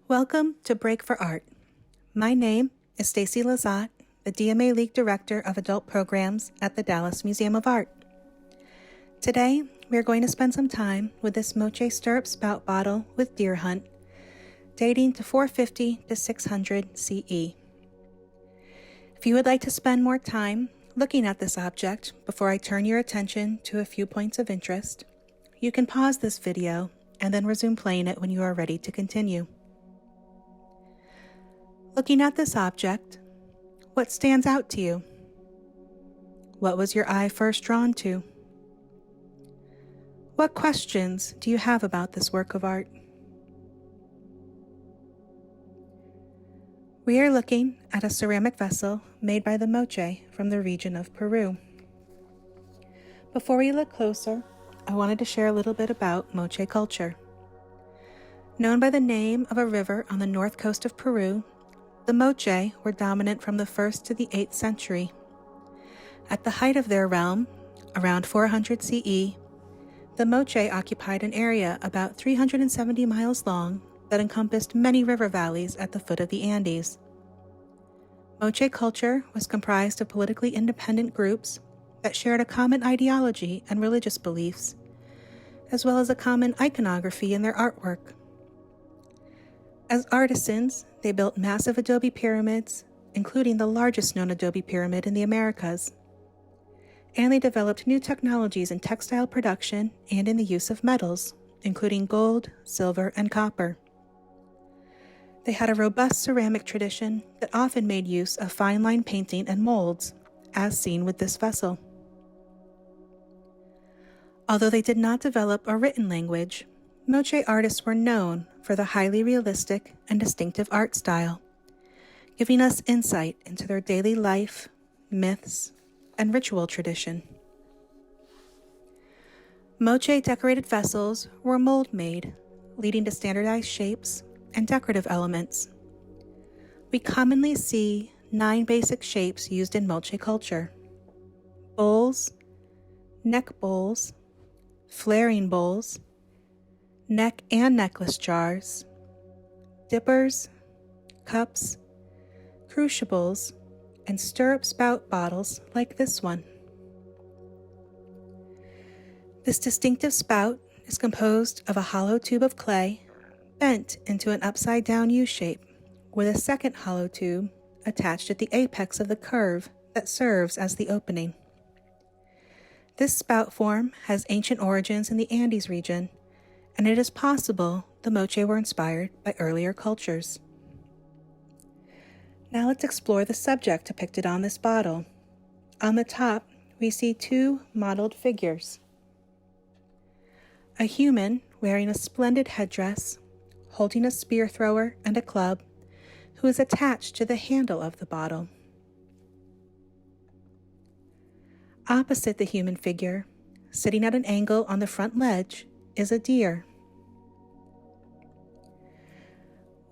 Welcome to Break for Art. My name is Stacy Lazat, the DMA League Director of Adult Programs at the Dallas Museum of Art. Today, we are going to spend some time with this Moche Stirrup-Spout Bottle with deer hunt, dating to 450 to 600 CE. If you would like to spend more time looking at this object before I turn your attention to a few points of interest, you can pause this video and then resume playing it when you are ready to continue. Looking at this object, what stands out to you? What was your eye first drawn to? What questions do you have about this work of art? We are looking at a ceramic vessel made by the Moche from the region of Peru. Before we look closer, I wanted to share a little bit about Moche culture. Known by the name of a river on the north coast of Peru, the Moche were dominant from the 1st to the 8th century. At the height of their realm, around 400 CE, the Moche occupied an area about 370 miles long that encompassed many river valleys at the foot of the Andes. Moche culture was comprised of politically independent groups that shared a common ideology and religious beliefs, as well as a common iconography in their artwork. As artisans, they built massive adobe pyramids, including the largest known adobe pyramid in the Americas. And they developed new technologies in textile production and in the use of metals, including gold, silver, and copper. They had a robust ceramic tradition that often made use of fine line painting and molds, as seen with this vessel. Although they did not develop a written language, Moche artists were known for the highly realistic and distinctive art style, giving us insight into their daily life, myths, and ritual tradition. Moche decorated vessels were mold-made, leading to standardized shapes and decorative elements. We commonly see 9 basic shapes used in Moche culture: bowls, neck bowls, flaring bowls, neck and necklace jars, dippers, cups, crucibles, and stirrup-spout bottles like this one. This distinctive spout is composed of a hollow tube of clay bent into an upside-down U shape with a second hollow tube attached at the apex of the curve that serves as the opening. This spout form has ancient origins in the Andes region, and it is possible the Moche were inspired by earlier cultures. Now let's explore the subject depicted on this bottle. On the top, we see 2 modeled figures. A human wearing a splendid headdress, holding a spear thrower and a club, who is attached to the handle of the bottle. Opposite the human figure, sitting at an angle on the front ledge, is a deer.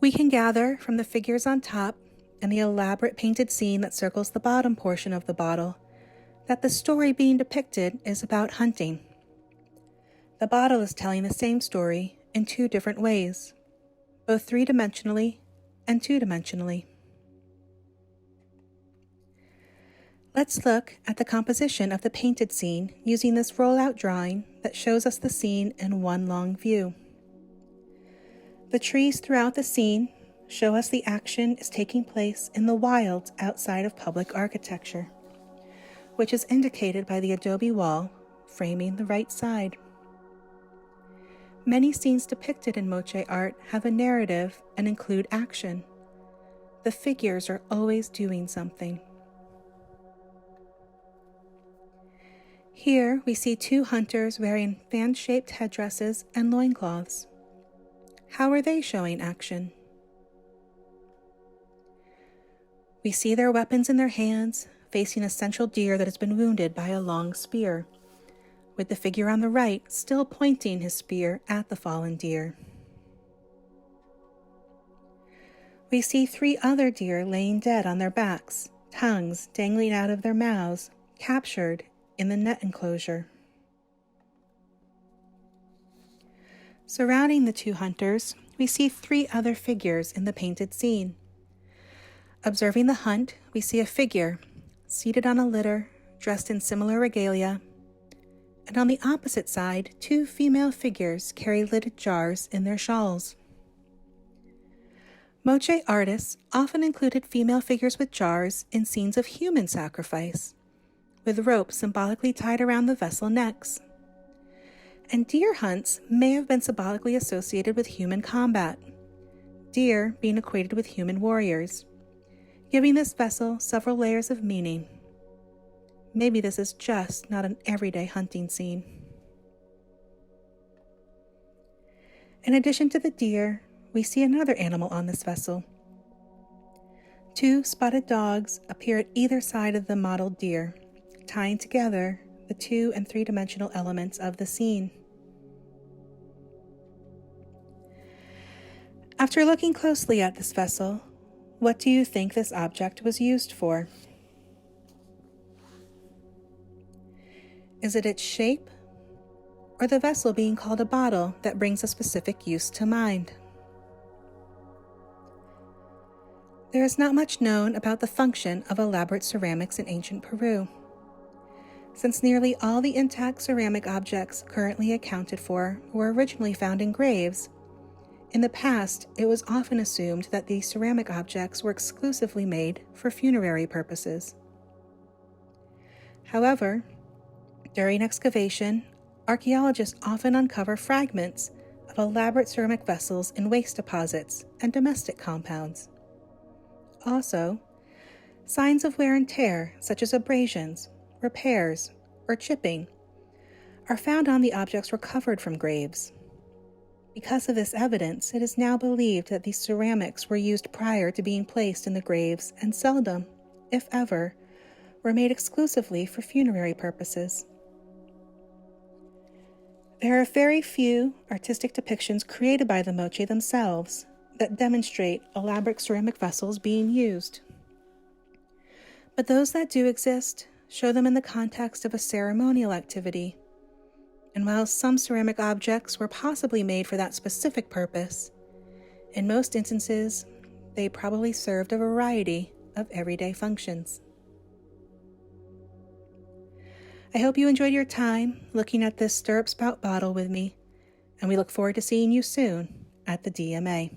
We can gather from the figures on top and the elaborate painted scene that circles the bottom portion of the bottle that the story being depicted is about hunting. The bottle is telling the same story in 2 different ways, both 3-dimensionally and 2-dimensionally. Let's look at the composition of the painted scene using this rollout drawing that shows us the scene in one long view. The trees throughout the scene show us the action is taking place in the wilds outside of public architecture, which is indicated by the adobe wall framing the right side. Many scenes depicted in Moche art have a narrative and include action. The figures are always doing something. Here we see 2 hunters wearing fan-shaped headdresses and loincloths. How are they showing action? We see their weapons in their hands, facing a central deer that has been wounded by a long spear, with the figure on the right still pointing his spear at the fallen deer. We see 3 other deer laying dead on their backs, tongues dangling out of their mouths, captured in the net enclosure. Surrounding the 2 hunters, we see 3 other figures in the painted scene. Observing the hunt, we see a figure seated on a litter, dressed in similar regalia, and on the opposite side, 2 female figures carry lidded jars in their shawls. Moche artists often included female figures with jars in scenes of human sacrifice, with ropes symbolically tied around the vessel necks. And deer hunts may have been symbolically associated with human combat, deer being equated with human warriors, giving this vessel several layers of meaning. Maybe this is just not an everyday hunting scene. In addition to the deer, we see another animal on this vessel. 2 spotted dogs appear at either side of the modeled deer, tying together the 2- and 3-dimensional elements of the scene. After looking closely at this vessel, what do you think this object was used for? Is it its shape, or the vessel being called a bottle that brings a specific use to mind? There is not much known about the function of elaborate ceramics in ancient Peru. Since nearly all the intact ceramic objects currently accounted for were originally found in graves, in the past it was often assumed that these ceramic objects were exclusively made for funerary purposes. However, during excavation, archaeologists often uncover fragments of elaborate ceramic vessels in waste deposits and domestic compounds. Also, signs of wear and tear, such as abrasions, repairs, or chipping, are found on the objects recovered from graves. Because of this evidence, it is now believed that these ceramics were used prior to being placed in the graves and seldom, if ever, were made exclusively for funerary purposes. There are very few artistic depictions created by the Moche themselves that demonstrate elaborate ceramic vessels being used. But those that do exist show them in the context of a ceremonial activity. And while some ceramic objects were possibly made for that specific purpose, in most instances, they probably served a variety of everyday functions. I hope you enjoyed your time looking at this stirrup spout bottle with me, and we look forward to seeing you soon at the DMA.